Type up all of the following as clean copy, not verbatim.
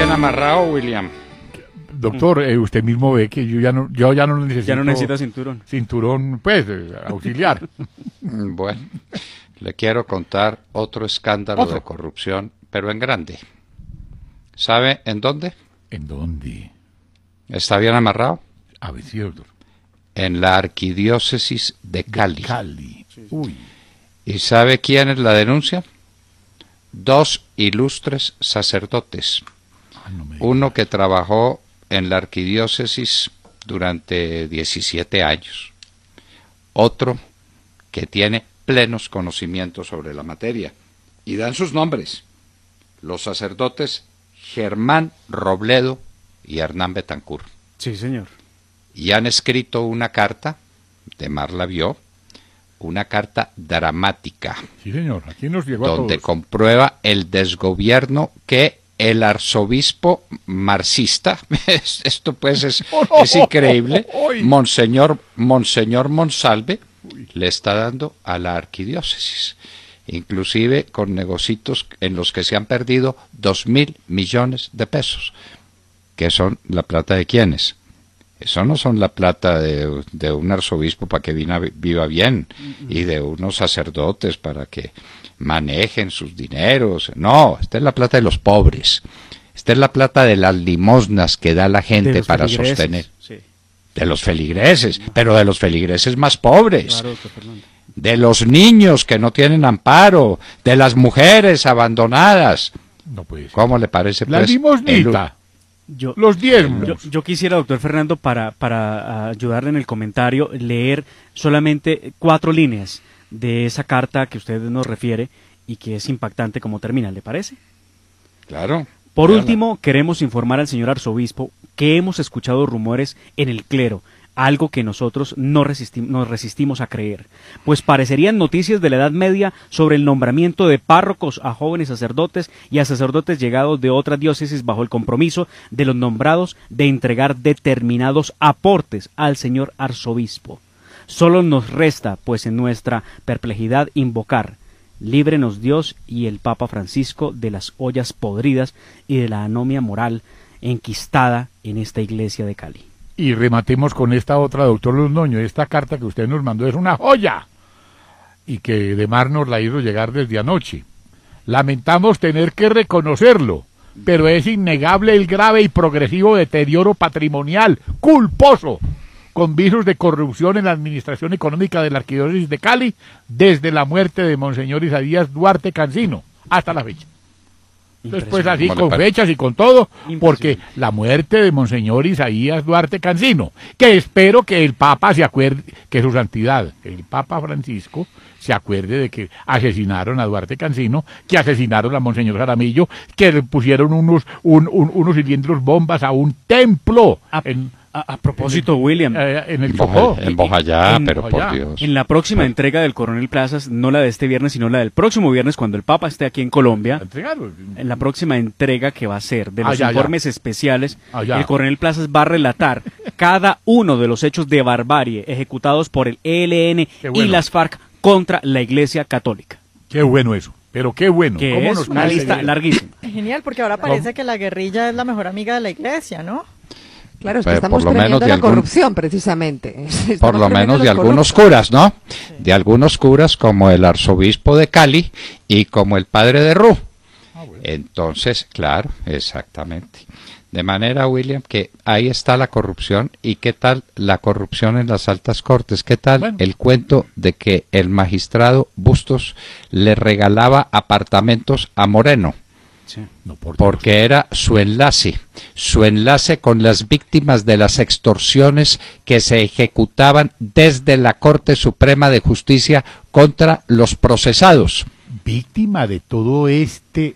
bien amarrado, William. Doctor, usted mismo ve que yo ya no necesito... Ya no necesita cinturón. Cinturón, pues, auxiliar. Bueno, le quiero contar otro escándalo de corrupción, pero en grande. ¿Sabe en dónde? ¿En dónde? ¿Está bien amarrado? A ver, sí, doctor. En la arquidiócesis de Cali. Cali. Uy. ¿Y sabe quién es la denuncia? 2 ilustres sacerdotes. Uno que trabajó en la arquidiócesis durante 17 años. Otro que tiene plenos conocimientos sobre la materia. Y dan sus nombres. Los sacerdotes Germán Robledo y Hernán Betancourt. Sí, señor. Y han escrito una carta, de Mar la vio, una carta dramática. Sí, señor, aquí nos llegó a donde todos. comprueba el desgobierno que el arzobispo marxista, esto pues es increíble, Monseñor Monsalve, le está dando a la arquidiócesis, inclusive con negocios en los que se han perdido 2.000 millones de pesos, que son la plata de quiénes. Eso no son la plata de un arzobispo para que viva bien y de unos sacerdotes para que manejen sus dineros. No, esta es la plata de los pobres. Esta es la plata de las limosnas que da la gente para sostener. Sí. De los feligreses, pero de los feligreses más pobres. Claro, doctor Fernando. De los niños que no tienen amparo, de las mujeres abandonadas. No puede ser. ¿Cómo le parece? La pues, limosnita. Los diezmos. Yo quisiera, doctor Fernando, para ayudarle en el comentario, leer solamente 4 líneas de esa carta que usted nos refiere y que es impactante como termina, ¿le parece? Claro. Por último, queremos informar al señor arzobispo que hemos escuchado rumores en el clero, algo que nosotros nos resistimos a creer, pues parecerían noticias de la Edad Media sobre el nombramiento de párrocos a jóvenes sacerdotes y a sacerdotes llegados de otras diócesis bajo el compromiso de los nombrados de entregar determinados aportes al señor arzobispo. Solo nos resta, pues en nuestra perplejidad, invocar: líbrenos Dios y el Papa Francisco de las ollas podridas y de la anomia moral enquistada en esta iglesia de Cali. Y rematemos con esta otra, doctor Londoño. Esta carta que usted nos mandó es una joya y que de Mar nos la hizo llegar desde anoche. Lamentamos tener que reconocerlo, pero es innegable el grave y progresivo deterioro patrimonial culposo con visos de corrupción en la administración económica de la arquidiócesis de Cali desde la muerte de Monseñor Isaías Duarte Cancino hasta la fecha. Después así con fechas y con todo, porque la muerte de Monseñor Isaías Duarte Cancino, que espero que el Papa se acuerde, que su santidad, el Papa Francisco, se acuerde de que asesinaron a Duarte Cancino, que asesinaron a Monseñor Jaramillo, que le pusieron unos cilindros bombas a un templo. A propósito, William, en el Chocó. En Bojayá, pero por Dios. En la próxima entrega del Coronel Plazas, no la de este viernes, sino la del próximo viernes, cuando el Papa esté aquí en Colombia, en la próxima entrega que va a ser de los informes especiales, el Coronel Plazas va a relatar cada uno de los hechos de barbarie ejecutados por el ELN y las FARC contra la Iglesia Católica. Qué bueno eso. Pero qué bueno. Que es una lista larguísima. Genial, porque ahora parece que la guerrilla es la mejor amiga de la Iglesia, ¿no? Claro, es que estamos premiando la corrupción, precisamente. Por lo menos de algunos curas, ¿no? Sí. De algunos curas, como el arzobispo de Cali y como el padre de Ru. Bueno. Entonces, claro, exactamente. De manera, William, que ahí está la corrupción. ¿Y qué tal la corrupción en las altas cortes? ¿Qué tal el cuento de que el magistrado Bustos le regalaba apartamentos a Moreno? Sí. No, porque era su enlace con las víctimas de las extorsiones que se ejecutaban desde la Corte Suprema de Justicia contra los procesados. Víctima de todo este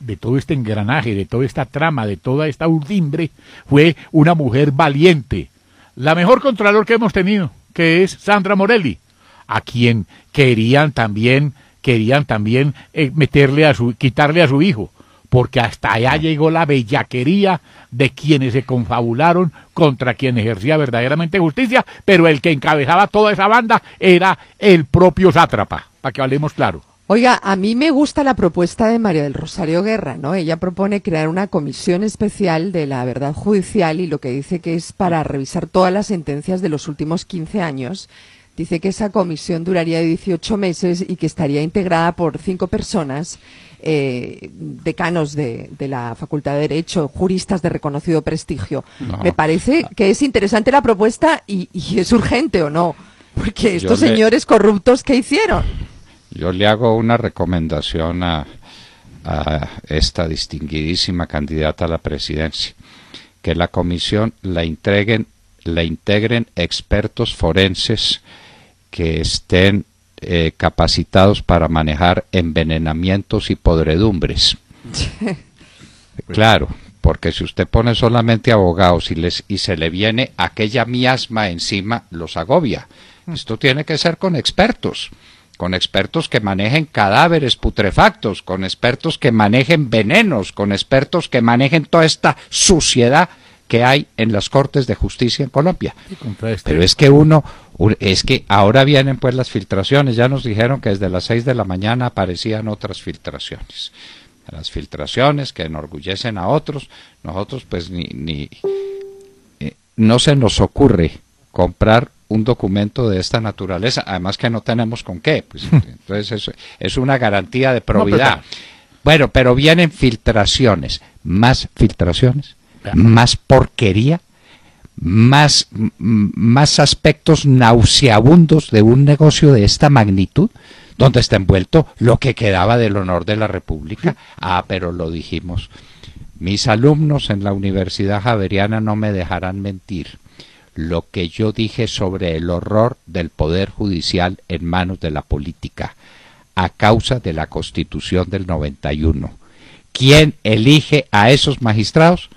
engranaje, de toda esta trama, de toda esta urdimbre, fue una mujer valiente, la mejor contralor que hemos tenido, que es Sandra Morelli, a quien querían también quitarle a su hijo, porque hasta allá llegó la bellaquería de quienes se confabularon contra quien ejercía verdaderamente justicia, pero el que encabezaba toda esa banda era el propio sátrapa, para que hablemos claro. Oiga, a mí me gusta la propuesta de María del Rosario Guerra, ¿no? Ella propone crear una comisión especial de la verdad judicial y lo que dice que es para revisar todas las sentencias de los últimos 15 años. Dice que esa comisión duraría 18 meses y que estaría integrada por 5 personas, decanos de la Facultad de Derecho, juristas de reconocido prestigio. No. Me parece que es interesante la propuesta y es urgente, ¿o no? Porque estos señores corruptos, ¿qué hicieron? Yo le hago una recomendación a esta distinguidísima candidata a la presidencia, que la comisión la integren expertos forenses que estén capacitados para manejar envenenamientos y podredumbres. Claro, porque si usted pone solamente abogados y se le viene aquella miasma encima, los agobia. Esto tiene que ser con expertos que manejen cadáveres putrefactos, con expertos que manejen venenos, con expertos que manejen toda esta suciedad que hay en las Cortes de Justicia en Colombia. Pero es que ahora vienen pues las filtraciones, ya nos dijeron que desde las 6 de la mañana aparecían otras filtraciones. Las filtraciones que enorgullecen a otros, nosotros pues no se nos ocurre comprar un documento de esta naturaleza, además que no tenemos con qué, pues, entonces es una garantía de probidad. No, bueno, pero vienen filtraciones, más porquería, más aspectos nauseabundos de un negocio de esta magnitud, donde está envuelto lo que quedaba del honor de la República. Pero lo dijimos. Mis alumnos en la Universidad Javeriana no me dejarán mentir. Lo que yo dije sobre el horror del Poder Judicial en manos de la política, a causa de la Constitución del 91. ¿Quién elige a esos magistrados?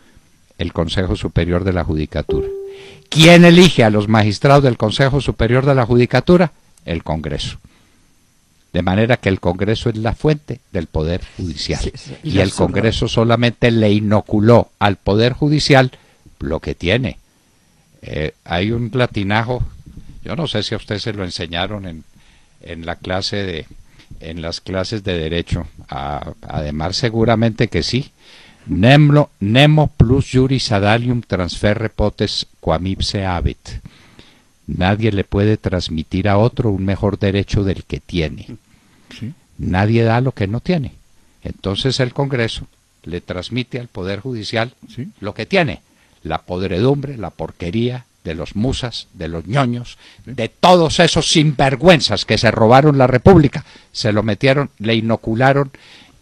El Consejo Superior de la Judicatura. ¿Quién elige a los magistrados del Consejo Superior de la Judicatura? El Congreso. De manera que el Congreso es la fuente del Poder Judicial. Sí. Y el Congreso solamente le inoculó al Poder Judicial lo que tiene. Hay un latinajo, yo no sé si a usted se lo enseñaron en las clases de Derecho, además seguramente que sí. Nemo plus juris adalium transferre potes quam ipse habet. Nadie le puede transmitir a otro un mejor derecho del que tiene. ¿Sí? Nadie da lo que no tiene. Entonces el Congreso le transmite al Poder Judicial lo que tiene. La podredumbre, la porquería de los musas, de los ñoños, de todos esos sinvergüenzas que se robaron la República, se lo metieron, le inocularon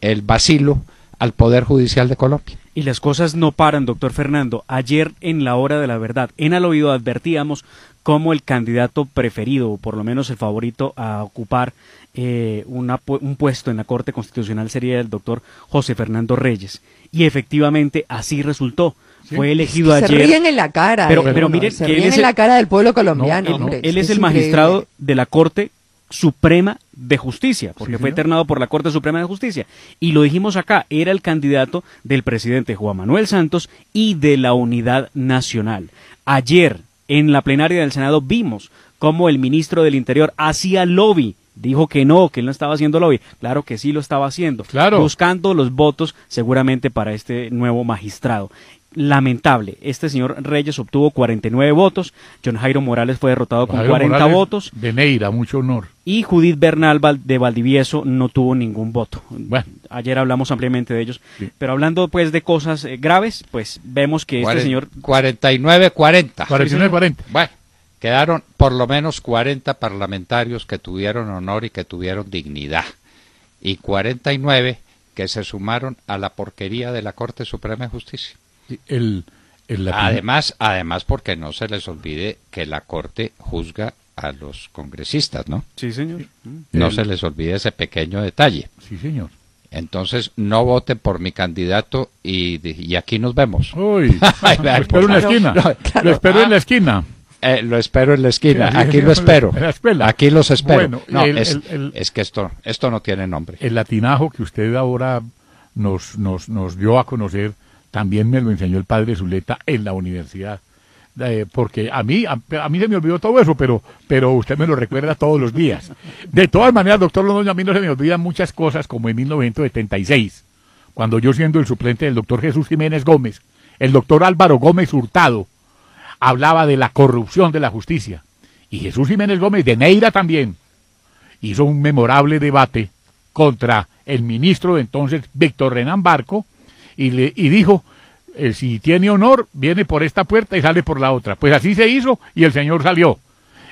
el bacilo al Poder Judicial de Colombia. Y las cosas no paran, doctor Fernando. Ayer en la hora de la verdad, en Al Oído advertíamos como el candidato preferido, o por lo menos el favorito a ocupar un puesto en la Corte Constitucional sería el doctor José Fernando Reyes. Y efectivamente así resultó. Sí. Fue elegido ayer. Se ríen en la cara. Pero miren, se ríen en la cara del pueblo colombiano. Él es el magistrado de la Corte Suprema de Justicia, porque fue eternado por la Corte Suprema de Justicia. Y lo dijimos acá, era el candidato del presidente Juan Manuel Santos y de la Unidad Nacional. Ayer, en la plenaria del Senado, vimos cómo el ministro del Interior hacía lobby. Dijo que él no estaba haciendo lobby. Claro que sí lo estaba haciendo. Claro. Buscando los votos seguramente para este nuevo magistrado. Lamentable, este señor Reyes obtuvo 49 votos, John Jairo Morales fue derrotado con 40 votos. De Neira, mucho honor. Y Judith Bernal de Valdivieso no tuvo ningún voto. Bueno. Ayer hablamos ampliamente de ellos. Sí. Pero hablando pues de cosas graves, pues vemos que este señor... 49-40. 49-40. Bueno, quedaron por lo menos 40 parlamentarios que tuvieron honor y que tuvieron dignidad. Y 49 que se sumaron a la porquería de la Corte Suprema de Justicia. Además porque no se les olvide que la Corte juzga a los congresistas, ¿no? Sí, señor. No se les olvide ese pequeño detalle. Sí, señor. Entonces no voten por mi candidato y aquí nos vemos. Uy, lo espero en la esquina. Lo espero en la esquina. Lo espero en la esquina. Aquí lo espero. En la escuela. Aquí los espero. Bueno, no, es que esto no tiene nombre. El latinajo que usted ahora nos dio a conocer también me lo enseñó el padre Zuleta en la universidad. porque a mí se me olvidó todo eso, pero usted me lo recuerda todos los días. De todas maneras, doctor Londoño, a mí no se me olvidan muchas cosas, como en 1976, cuando yo, siendo el suplente del doctor Jesús Jiménez Gómez, el doctor Álvaro Gómez Hurtado hablaba de la corrupción de la justicia. Y Jesús Jiménez Gómez, de Neira también, hizo un memorable debate contra el ministro de entonces, Víctor Renán Barco, y dijo, si tiene honor, viene por esta puerta y sale por la otra. Pues así se hizo y el señor salió.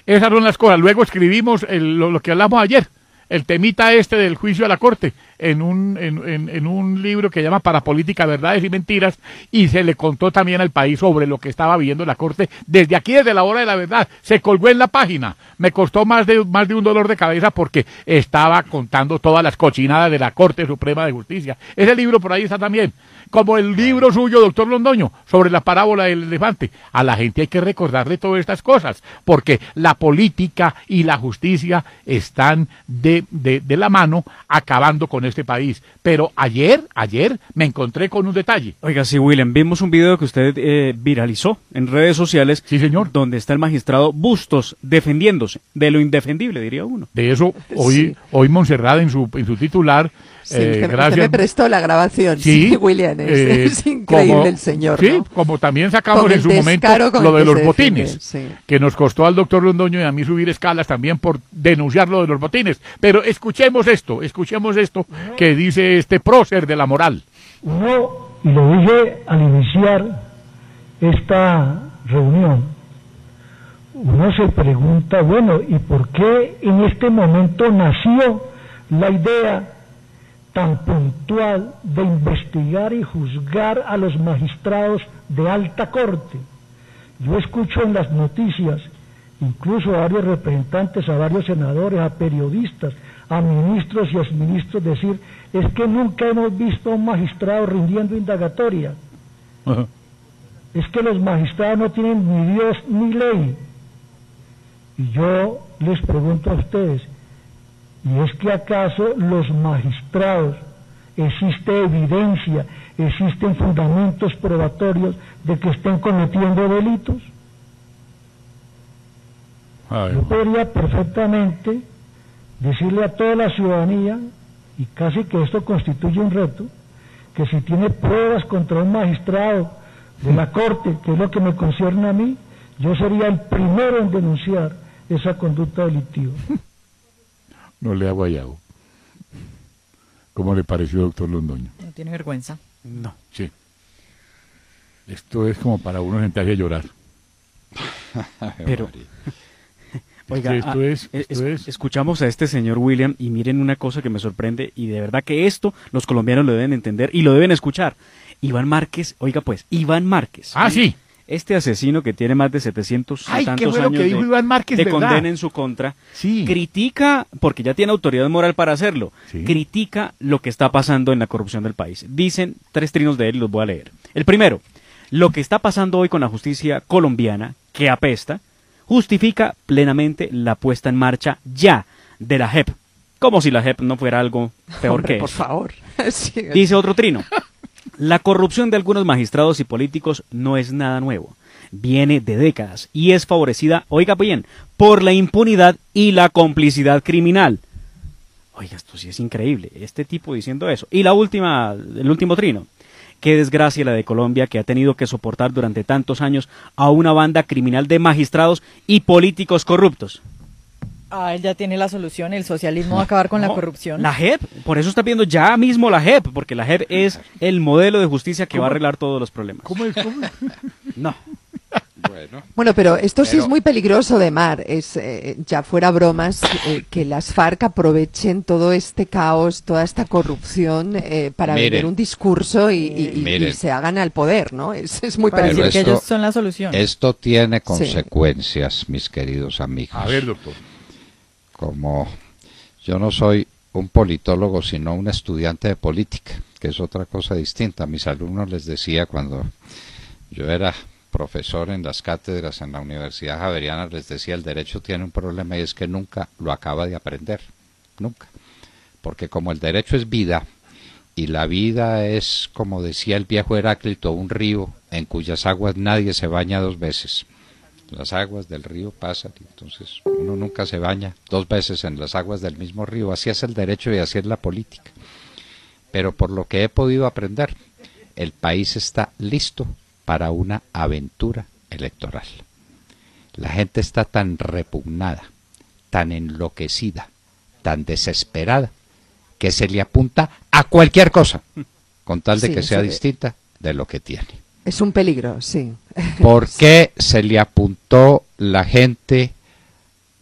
Esas son las cosas. Luego escribimos lo que hablamos ayer, el temita este del juicio a la corte, en un libro que llama Parapolítica, Verdades y Mentiras, y se le contó también al país sobre lo que estaba viendo la corte desde aquí, desde la hora de la verdad. Se colgó en la página. Me costó más de un dolor de cabeza porque estaba contando todas las cochinadas de la Corte Suprema de Justicia. Ese libro por ahí está también. Como el libro suyo, doctor Londoño, sobre la parábola del elefante. A la gente hay que recordarle todas estas cosas, porque la política y la justicia están de la mano acabando con este país. Pero ayer me encontré con un detalle. Oiga, sí, William, vimos un video que usted viralizó en redes sociales. Sí, señor. Donde está el magistrado Bustos defendiéndose de lo indefendible, diría uno. De eso, hoy Montserrat en su titular... Sí, usted me prestó la grabación, sí, William, es increíble el señor, sí, ¿no? Como también sacamos en su momento lo de los botines, que nos costó al doctor Londoño y a mí subir escalas también por denunciar lo de los botines. Pero escuchemos esto que dice este prócer de la moral. Uno, y lo dije al iniciar esta reunión, uno se pregunta, bueno, ¿y por qué en este momento nació la idea tan puntual de investigar y juzgar a los magistrados de alta corte? Yo escucho en las noticias, incluso a varios representantes, a varios senadores, a periodistas, a ministros y exministros decir, es que nunca hemos visto a un magistrado rindiendo indagatoria. Uh-huh. Es que los magistrados no tienen ni Dios ni ley. Y yo les pregunto a ustedes, ¿y es que acaso los magistrados, existe evidencia, existen fundamentos probatorios de que estén cometiendo delitos? Yo podría perfectamente decirle a toda la ciudadanía, y casi que esto constituye un reto, que si tiene pruebas contra un magistrado de la Corte, que es lo que me concierne a mí, yo sería el primero en denunciar esa conducta delictiva. No le hago guayabo. ¿Cómo le pareció, doctor Londoño? No tiene vergüenza. No. Sí. Esto es como para uno sentarse a llorar. Pero, oiga, escuchamos a este señor William y miren una cosa que me sorprende y de verdad que esto los colombianos lo deben entender y lo deben escuchar. Iván Márquez, oiga pues, Iván Márquez. Ah, sí. Este asesino que tiene más de 700 y tantos años que dijo Iván Márquez, de condena en su contra, critica, porque ya tiene autoridad moral para hacerlo, critica lo que está pasando en la corrupción del país. Dicen 3 trinos de él y los voy a leer. El primero, lo que está pasando hoy con la justicia colombiana, que apesta, justifica plenamente la puesta en marcha ya de la JEP, como si la JEP no fuera algo peor que eso. Por favor. Sí. Dice otro trino. La corrupción de algunos magistrados y políticos no es nada nuevo, viene de décadas y es favorecida, oiga bien, por la impunidad y la complicidad criminal. Oiga, esto sí es increíble, este tipo diciendo eso. Y el último trino, qué desgracia la de Colombia que ha tenido que soportar durante tantos años a una banda criminal de magistrados y políticos corruptos. Ah, él ya tiene la solución, el socialismo va a acabar con la corrupción. La JEP, por eso está viendo ya mismo la JEP, porque la JEP es el modelo de justicia que va a arreglar todos los problemas. ¿Cómo es? No. Bueno, pero esto sí es muy peligroso, de Mar. Es ya fuera bromas, que las FARC aprovechen todo este caos, toda esta corrupción para vender un discurso y se hagan al poder, ¿no? Es muy peligroso. Decir que ellos son la solución. Esto tiene consecuencias, mis queridos amigos. A ver, doctor. Como yo no soy un politólogo, sino un estudiante de política, que es otra cosa distinta. A mis alumnos les decía cuando yo era profesor en las cátedras en la Universidad Javeriana, les decía, el derecho tiene un problema y es que nunca lo acaba de aprender, nunca. Porque como el derecho es vida y la vida es, como decía el viejo Heráclito, un río en cuyas aguas nadie se baña 2 veces. Las aguas del río pasan y entonces uno nunca se baña 2 veces en las aguas del mismo río. Así es el derecho y así es la política. Pero por lo que he podido aprender, el país está listo para una aventura electoral. La gente está tan repugnada, tan enloquecida, tan desesperada, que se le apunta a cualquier cosa, con tal de que sea distinta de lo que tiene. Es un peligro, sí. ¿Por qué se le apuntó la gente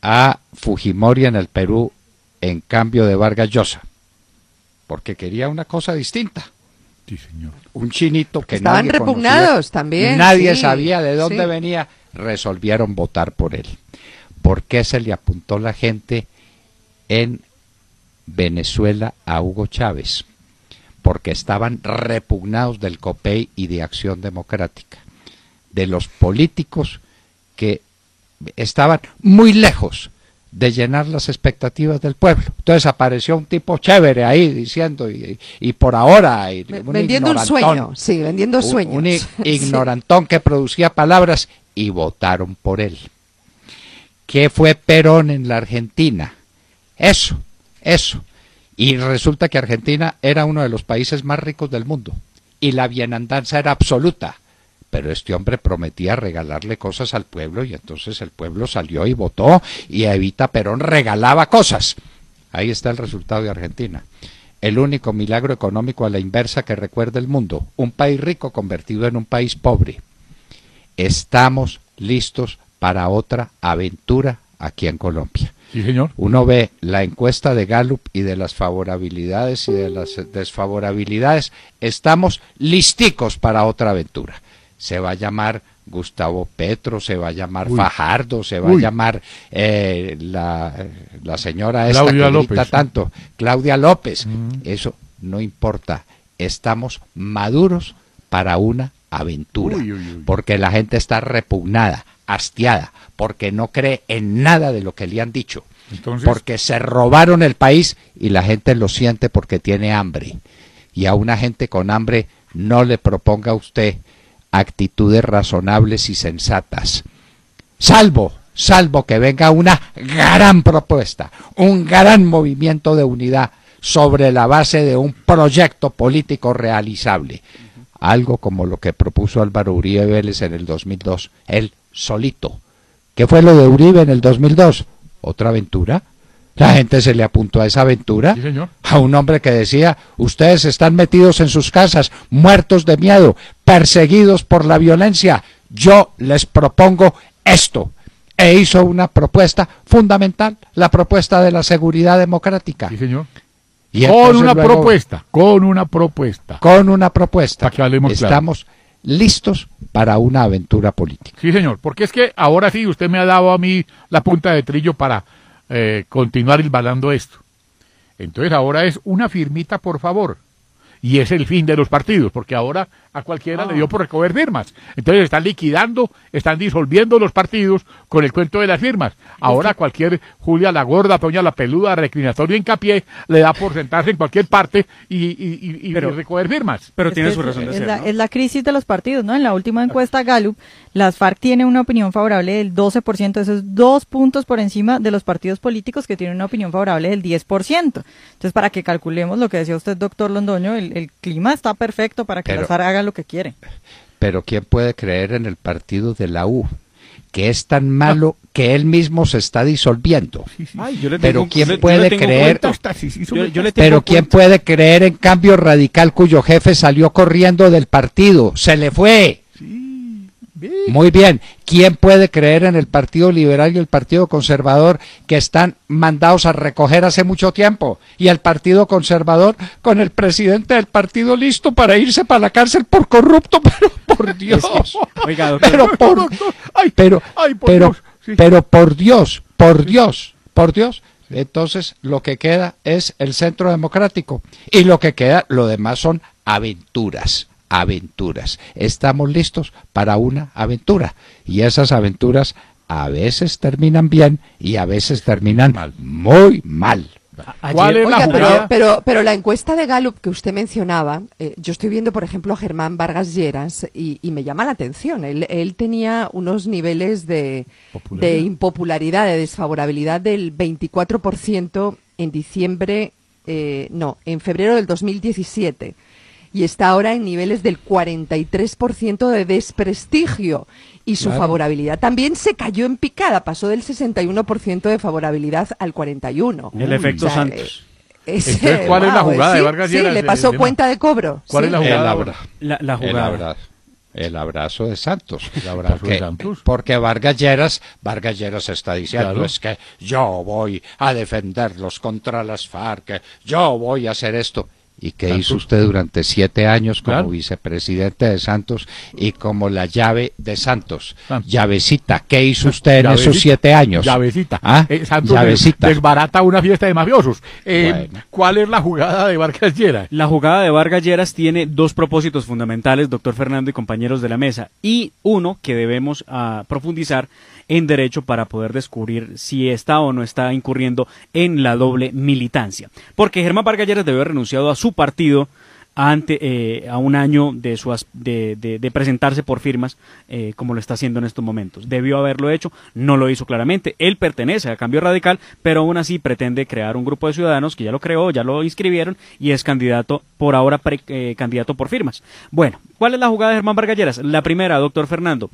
a Fujimori en el Perú en cambio de Vargas Llosa? Porque quería una cosa distinta. Sí, señor. Un chinito que estaban nadie repugnados conocía, también. nadie sí, sabía de dónde sí. venía, resolvieron votar por él. ¿Por qué se le apuntó la gente en Venezuela a Hugo Chávez? Porque estaban repugnados del COPEI y de Acción Democrática, de los políticos que estaban muy lejos de llenar las expectativas del pueblo. Entonces apareció un tipo chévere ahí diciendo, y por ahora... vendiendo un sueño, sí, vendiendo sueños. Un ignorantón que producía palabras, y votaron por él. ¿Qué fue Perón en la Argentina? Eso. Y resulta que Argentina era uno de los países más ricos del mundo, y la bienandanza era absoluta. Pero este hombre prometía regalarle cosas al pueblo, y entonces el pueblo salió y votó, y a Evita Perón regalaba cosas. Ahí está el resultado de Argentina. El único milagro económico a la inversa que recuerda el mundo. Un país rico convertido en un país pobre. Estamos listos para otra aventura aquí en Colombia. Sí, señor. Uno ve la encuesta de Gallup y de las favorabilidades y de las desfavorabilidades. Estamos listicos para otra aventura. Se va a llamar Gustavo Petro, se va a llamar Fajardo, se va a llamar la señora esta Claudia que López, grita tanto, Claudia López. Mm. Eso no importa. Estamos maduros para una aventura, porque la gente está repugnada, hastiada, porque no cree en nada de lo que le han dicho. Entonces, porque se robaron el país y la gente lo siente porque tiene hambre. Y a una gente con hambre no le proponga a usted actitudes razonables y sensatas. Salvo que venga una gran propuesta, un gran movimiento de unidad sobre la base de un proyecto político realizable. Algo como lo que propuso Álvaro Uribe Vélez en el 2002, él solito. ¿Qué fue lo de Uribe en el 2002? ¿Otra aventura? La gente se le apuntó a esa aventura, sí, señor. A un hombre que decía, ustedes están metidos en sus casas, muertos de miedo, perseguidos por la violencia, yo les propongo esto. E hizo una propuesta fundamental, la propuesta de la seguridad democrática. Sí, señor. Y con una luego, propuesta. Con una propuesta. Para que hablemos Estamos listos para una aventura política. Sí, señor, porque es que ahora sí usted me ha dado a mí la punta de trillo para continuar hilvanando esto. Entonces ahora es una firmita, por favor. Y es el fin de los partidos, porque ahora a cualquiera le dio por recoger firmas. Entonces están liquidando, están disolviendo los partidos con el cuento de las firmas. Ahora cualquier Julia la Gorda, Toña la Peluda, Reclinatorio Hincapié, le da por sentarse en cualquier parte y recoger firmas. Pero tiene su razón de ser, ¿no? Es la crisis de los partidos, ¿no? En la última encuesta Gallup, las FARC tienen una opinión favorable del 12%, eso es 2 puntos por encima de los partidos políticos que tienen una opinión favorable del 10%. Entonces, para que calculemos lo que decía usted, doctor Londoño, el clima está perfecto para que las FARC hagan lo que quieren. Pero ¿quién puede creer en el partido de la U? Que es tan malo que él mismo se está disolviendo. Pero ¿quién puede creer? Pero ¿quién puede creer en Cambio Radical, cuyo jefe salió corriendo del partido? Se le fue. Muy bien. ¿Quién puede creer en el Partido Liberal y el Partido Conservador, que están mandados a recoger hace mucho tiempo? Y el Partido Conservador con el presidente del partido listo para irse para la cárcel por corrupto, pero por Dios. Oiga, doctor, pero por Dios. Entonces lo que queda es el Centro Democrático, y lo que queda, lo demás son aventuras. Estamos listos para una aventura, y esas aventuras a veces terminan bien y a veces terminan muy mal. ¿Cuál es la Oiga, jugada? pero la encuesta de Gallup que usted mencionaba, yo estoy viendo, por ejemplo, a Germán Vargas Lleras y me llama la atención. Él tenía unos niveles de impopularidad, de desfavorabilidad del 24% en en febrero del 2017. Y está ahora en niveles del 43% de desprestigio. Y su favorabilidad también se cayó en picada, pasó del 61% de favorabilidad al 41%. El efecto Santos. Entonces, ¿cuál es la jugada de Vargas Lleras? Sí, le pasó cuenta de cobro. ¿Cuál es la jugada? La jugada. El abrazo de Santos. El abrazo de Santos. Porque Vargas Lleras está diciendo, Claro. es que yo voy a defenderlos contra las FARC, yo voy a hacer esto. ¿Y qué Santos. hizo usted durante 7 años como Claro. vicepresidente de Santos y como la llave de Santos? Santos. Llavecita, ¿qué hizo usted en esos Llavecita. 7 años? Llavecita. ¿Ah? Santos Llavecita. desbarata una fiesta de mafiosos. Bueno. ¿Cuál es la jugada de Vargas Lleras? La jugada de Vargas Lleras tiene dos propósitos fundamentales, doctor Fernando y compañeros de la mesa, y uno que debemos profundizar en derecho para poder descubrir si está o no está incurriendo en la doble militancia. Porque Germán Vargas Lleras debió haber renunciado a su partido a un año de presentarse por firmas, como lo está haciendo en estos momentos. Debió haberlo hecho, no lo hizo claramente. Él pertenece a Cambio Radical, pero aún así pretende crear un grupo de ciudadanos que ya lo creó, ya lo inscribieron y es candidato, por ahora candidato por firmas. Bueno, ¿cuál es la jugada de Germán Vargas Lleras? La primera, doctor Fernando,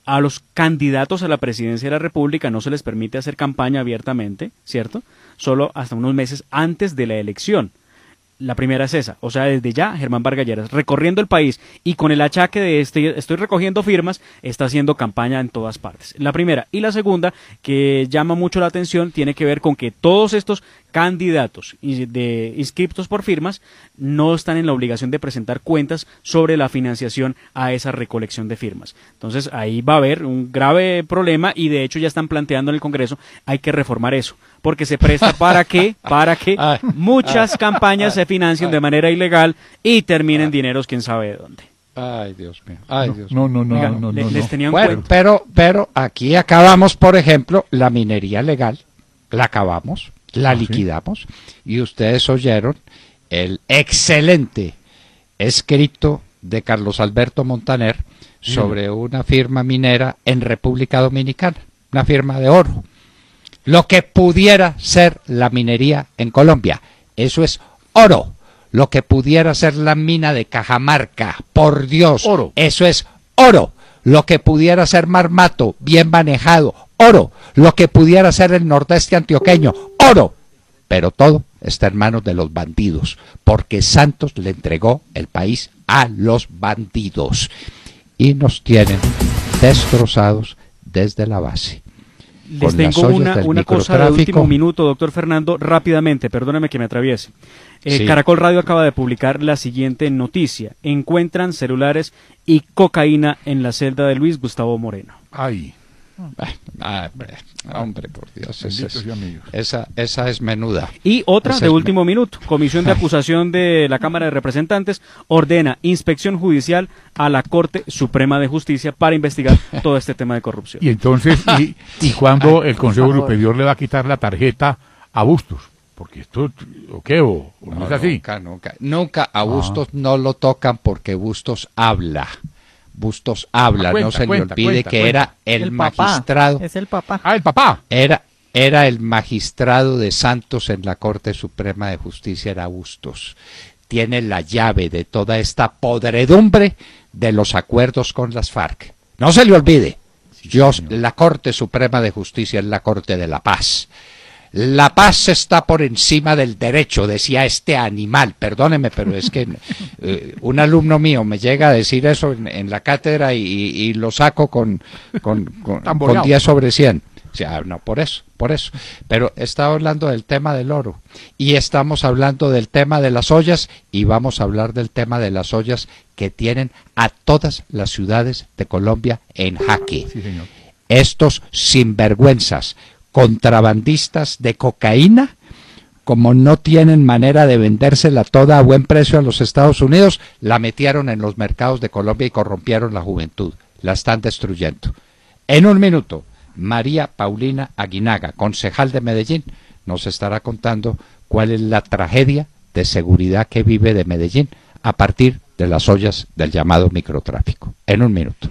a los candidatos a la presidencia de la República no se les permite hacer campaña abiertamente, ¿cierto? Solo hasta unos meses antes de la elección. La primera es esa, o sea, desde ya Germán Vargas Lleras, recorriendo el país y con el achaque de estoy recogiendo firmas, está haciendo campaña en todas partes. La primera. Y la segunda, que llama mucho la atención, tiene que ver con que todos estos candidatos inscriptos por firmas no están en la obligación de presentar cuentas sobre la financiación a esa recolección de firmas. Entonces ahí va a haber un grave problema y de hecho ya están planteando en el Congreso, hay que reformar eso, porque se presta para que muchas campañas se financien de manera ilegal y terminen dineros quién sabe de dónde. Ay, Dios mío. Ay, Dios No, mío. no. Les tenía un Bueno, cuento. pero aquí acabamos, por ejemplo, la minería legal, la acabamos, la ¿sí? liquidamos, y ustedes oyeron el excelente escrito de Carlos Alberto Montaner sobre una firma minera en República Dominicana, una firma de oro. Lo que pudiera ser la minería en Colombia, eso es oro. Lo que pudiera ser la mina de Cajamarca, por Dios, Oro. eso es oro. Lo que pudiera ser Marmato, bien manejado, oro. Lo que pudiera ser el nordeste antioqueño, oro. Pero todo está en manos de los bandidos, porque Santos le entregó el país a los bandidos. Y nos tienen destrozados desde la base. Les Con las tengo ollas del una cosa de microtráfico. último minuto, doctor Fernando, rápidamente, perdóname que me atraviese. Sí. Caracol Radio acaba de publicar la siguiente noticia. Encuentran celulares y cocaína en la celda de Luis Gustavo Moreno. Ay, Hombre, por Dios, benditos y amigos. esa es menuda. Y otra Esa de es último minuto. Comisión de acusación de la Cámara de Representantes ordena inspección judicial a la Corte Suprema de Justicia para investigar todo este tema de corrupción. Y entonces, ¿y cuándo el Consejo Superior le va a quitar la tarjeta a Bustos? Porque esto, ¿o qué? ¿O no es así? Nunca a Bustos no lo tocan porque Bustos habla. Bustos habla, no se le olvide que era el magistrado. Es el papá. Ah, el papá. Era el magistrado de Santos en la Corte Suprema de Justicia, era Bustos. Tiene la llave de toda esta podredumbre de los acuerdos con las FARC. No se le olvide. La Corte Suprema de Justicia es la Corte de la Paz. La paz está por encima del derecho, decía este animal. Perdóneme, pero es que un alumno mío me llega a decir eso en la cátedra y lo saco con 10 sobre 100. O sea, no, por eso. Pero estaba hablando del tema del oro y estamos hablando del tema de las ollas y vamos a hablar del tema de las ollas que tienen a todas las ciudades de Colombia en jaque. Sí, señor. Estos sinvergüenzas contrabandistas de cocaína, como no tienen manera de vendérsela toda a buen precio a los Estados Unidos, la metieron en los mercados de Colombia y corrompieron la juventud. La están destruyendo. En un minuto, María Paulina Aguinaga, concejal de Medellín, nos estará contando cuál es la tragedia de seguridad que vive de Medellín a partir de las ollas del llamado microtráfico. En un minuto.